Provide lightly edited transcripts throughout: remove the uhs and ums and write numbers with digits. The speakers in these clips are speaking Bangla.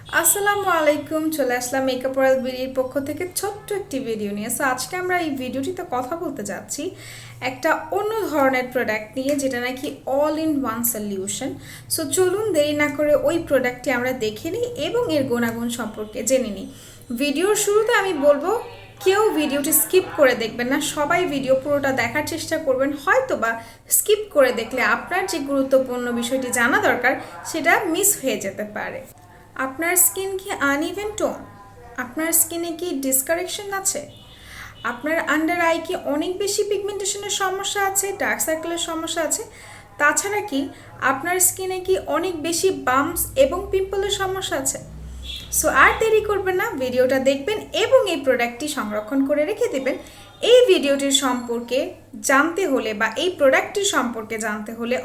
আসসালামু আলাইকুম, চলে আসলাম মেকআপ রয়্যাল বিডির পক্ষ থেকে ছোট্ট একটি ভিডিও নিয়ে। সো আজকে আমরা এই ভিডিওটিতে কথা বলতে যাচ্ছি একটা অন্য ধরনের প্রোডাক্ট নিয়ে, যেটা নাকি all in one solution. So চলুন দেরি না করে ওই প্রোডাক্টটি আমরা দেখে নিই এবং এর গুণাগুণ সম্পর্কে জেনে নিই। ভিডিওর শুরুতে আমি বলবো, কেউ ভিডিওটি স্কিপ করে দেখবেন না, সবাই ভিডিও পুরোটা দেখার চেষ্টা করবেন। হয়তো বা স্কিপ করে দেখলে আপনার যে গুরুত্বপূর্ণ বিষয়টি জানা দরকার সেটা মিস হয়ে যেতে পারে। আপনার স্কিন কি আনইভেন টোন? আপনার স্কিনে কি ডিসকারেকশন আছে? আপনার আন্ডার আই কি অনেক বেশি পিগমেন্টেশনের সমস্যা আছে, ডার্ক সার্কেলের সমস্যা আছে? তাছাড়া কি আপনার স্কিনে কি অনেক বেশি বাম্পস এবং পিম্পলের সমস্যা আছে? সো আর দেরি করবেন না, ভিডিওটা দেখবেন এবং এই প্রোডাক্টটি সংরক্ষণ করে রেখে দেবেন। এই ভিডিওটির সম্পর্কে জানতে হলে বা এই প্রোডাক্টটির সম্পর্কে জানতে হলে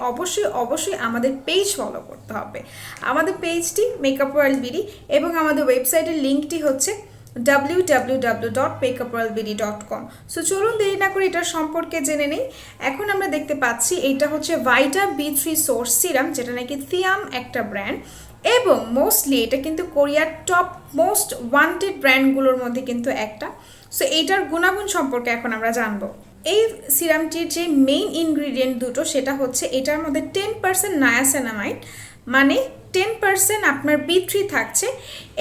অবশ্যই আমাদের পেজ ফলো করতে হবে। আমাদের পেজটি মেকআপ রয়্যাল বিডি এবং আমাদের ওয়েবসাইটের লিঙ্কটি হচ্ছে www.makeuproyalbd.com। সো চলুন দেরি না করে এটার সম্পর্কে জেনে নেই। এখন আমরা দেখতে পাচ্ছি এইটা হচ্ছে Vita B3 Source সিরাম, যেটা নাকি TIAM একটা ব্র্যান্ড এবং মোস্টলি এটা কিন্তু কোরিয়ার টপ মোস্ট ওয়ান্টেড ব্র্যান্ডগুলোর মধ্যে কিন্তু একটা। সো এইটার গুণাগুণ সম্পর্কে এখন আমরা জানবো। এই সিরামটির যে মেইন ইনগ্রিডিয়েন্ট দুটো, সেটা হচ্ছে এটার মধ্যে 10% নায়াসিনামাইড, মানে 10% আপনার B3 থাকছে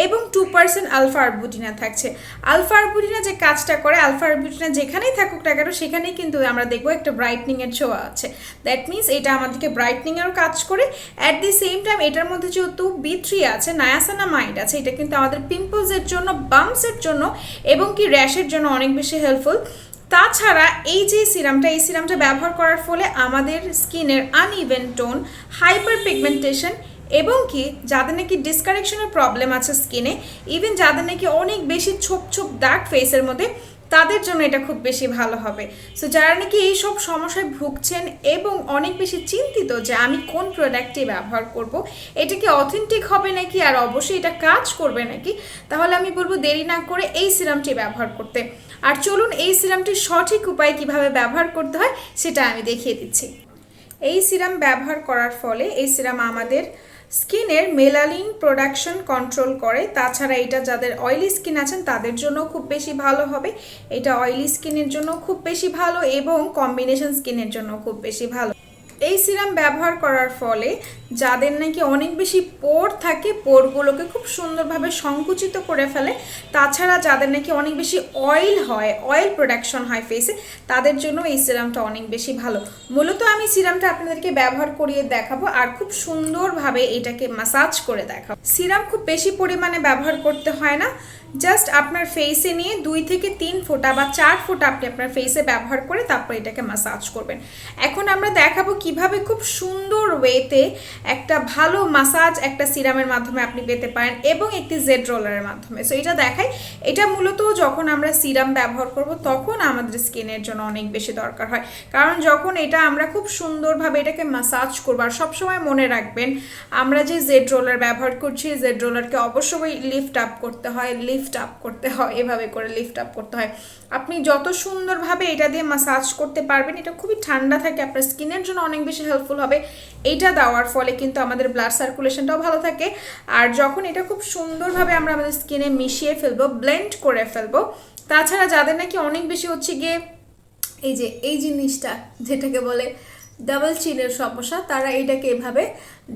এবং 2% আলফা আরবুটিনা থাকছে। আলফা আরবুটিনা যে কাজটা করে, আলফা আরবুটিনা যেখানেই থাকুক না কেন সেখানেই কিন্তু আমরা দেখবো একটা ব্রাইটনিংয়ের ছোঁয়া আছে। দ্যাট মিনস এটা আমাদেরকে ব্রাইটনিংয়েরও কাজ করে। অ্যাট দি সেম টাইম এটার মধ্যে যেহেতু B3 আছে, নায়াসিনামাইড আছে, এটা কিন্তু আমাদের পিম্পলসের জন্য, বাম্পসের জন্য এবং কি র্যাশের জন্য অনেক বেশি হেল্পফুল। তাছাড়া এই যে সিরামটা ব্যবহার করার ফলে আমাদের স্কিনের আনইভেন টোন, হাইপার পিগমেন্টেশন এবং কি যাদের নাকি ডিসকারেকশনের প্রবলেম আছে স্কিনে, ইভেন যাদের নাকি অনেক বেশি ছোপ দাগ ফেসের মধ্যে, তাদের জন্য এটা খুব বেশি ভালো হবে। সো যারা নাকি এইসব সমস্যায় ভুগছেন এবং অনেক বেশি চিন্তিত যে আমি কোন প্রোডাক্টটি ব্যবহার করব, এটা কি অথেন্টিক হবে নাকি আর অবশ্যই এটা কাজ করবে নাকি, তাহলে আমি বলবো দেরি না করে এই সিরামটি ব্যবহার করতে। আর চলুন এই সিরামটির সঠিক উপায় কিভাবে ব্যবহার করতে হয় সেটা আমি দেখিয়ে দিচ্ছি। এই সিরাম ব্যবহার করার ফলে এই সিরাম আমাদের স্কিনের মেলানিন প্রোডাকশন কন্ট্রোল করে। তাছাড়া এটা যাদের অয়েলি স্কিন আছেন তাদের জন্য খুব বেশি ভালো হবে। এটা অয়েলি স্কিনের জন্য খুব বেশি ভালো এবং কম্বিনেশন স্কিনের জন্য খুব বেশি ভালো। এই সিরাম ব্যবহার করার ফলে যাদের নাকি অনেক বেশি পোর থাকে, পোরগুলোকে খুব সুন্দরভাবে সংকুচিত করে ফেলে। তাছাড়া যাদের নাকি অনেক বেশি অয়েল হয়, অয়েল প্রোডাকশন হয় ফেসে, তাদের জন্য এই সিরামটা অনেক বেশি ভালো। মূলত আমি সিরামটা আপনাদেরকে ব্যবহার করিয়ে দেখাবো আর খুব সুন্দরভাবে এটাকে ম্যাসাজ করে দেখাবো। সিরাম খুব বেশি পরিমাণে ব্যবহার করতে হয় না, জাস্ট আপনার ফেসে নিয়ে 2 থেকে 3 ফোঁটা বা 4 ফোঁটা আপনি আপনার ফেসে ব্যবহার করে তারপর এটাকে ম্যাসাজ করবেন। এখন আমরা দেখাবো কিভাবে খুব সুন্দর ওয়েতে একটা ভালো ম্যাসাজ একটা সিরামের মাধ্যমে আপনি পেতে পারেন এবং একটি জেড রোলারের মাধ্যমে। সো এটা দেখাই, এটা মূলত যখন আমরা সিরাম ব্যবহার করব তখন আমাদের স্কিনের জন্য অনেক বেশি দরকার হয়, কারণ যখন এটা আমরা খুব সুন্দরভাবে এটাকে ম্যাসাজ করবো। আর সবসময় মনে রাখবেন, আমরা যে জেড রোলার ব্যবহার করছি, জেড রোলারকে অবশ্যই লিফট আপ করতে হয়, এভাবে করে লিফট আপ করতে হয়। আপনি যত সুন্দরভাবে এটা দিয়ে ম্যাসাজ করতে পারবেন, এটা খুবই ঠান্ডা থাকে, আপনার স্কিনের জন্য অনেক বেশি হেল্পফুল হবে। এইটা দেওয়ার ফলে কিন্তু আমাদের ব্লাড সার্কুলেশনটাও ভালো থাকে। আর যখন এটা খুব সুন্দরভাবে আমরা আমাদের স্কিনে মিশিয়ে ফেলবো, ব্লেন্ড করে ফেলবো, তাছাড়া যাদের নাকি অনেক বেশি হচ্ছে গিয়ে এই জিনিসটা যেটাকে বলে ডাবল চিনের সমস্যা, তারা এইটাকে এভাবে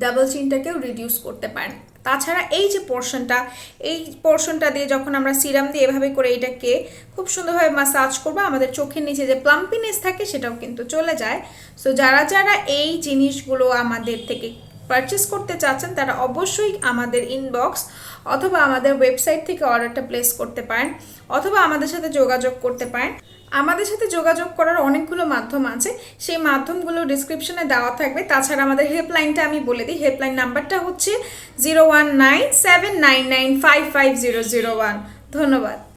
ডাবল চিনটাকেও রিডিউস করতে পারেন। তাছাড়া এই যে পোর্শনটা দিয়ে যখন আমরা সিরাম দিয়ে এভাবে করে এটাকে খুব সুন্দরভাবে ম্যাসাজ করবো, আমাদের চোখের নিচে যে প্লাম্পিনেস থাকে সেটাও কিন্তু চলে যায়। সো যারা এই জিনিসগুলো আমাদের থেকে পারচেস করতে চাচ্ছেন তারা অবশ্যই আমাদের ইনবক্স অথবা আমাদের ওয়েবসাইট থেকে অর্ডারটা প্লেস করতে পারেন, অথবা আমাদের সাথে যোগাযোগ করতে পারেন। আমাদের সাথে যোগাযোগ করার অনেকগুলো মাধ্যম আছে, সেই মাধ্যমগুলো ডিসক্রিপশনে দেওয়া থাকবে। তাছাড়া আমাদের হেল্পলাইনটা আমি বলে দিই, হেল্পলাইন নাম্বারটা হচ্ছে 01979955001। ধন্যবাদ।